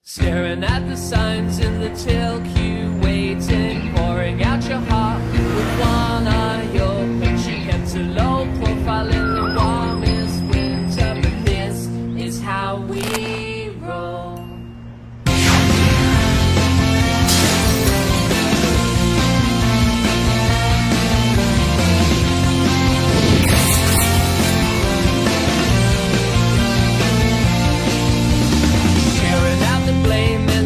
Staring at the signs in the till queue, waiting, pouring out your heart with one eye open. She kept a low profile in the warmest winter, but this is how we roll.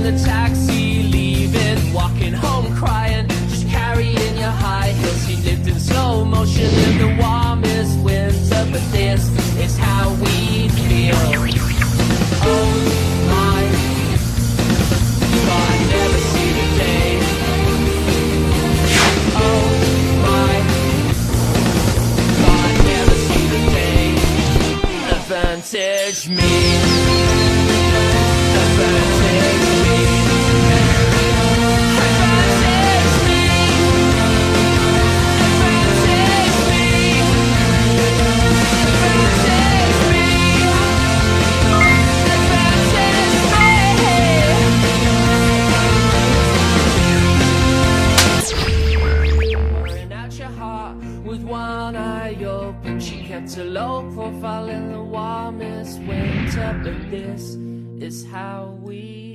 The taxi leaving, walking home crying, just carrying your high heels. He lived in slow motion in the warmest winter, but this is how we feel. Oh my God, I never see the day. Oh my God, I never see the day. Advantage me. Advantage me. With one eye open, she kept a low profile in the warmest winter, but this is how we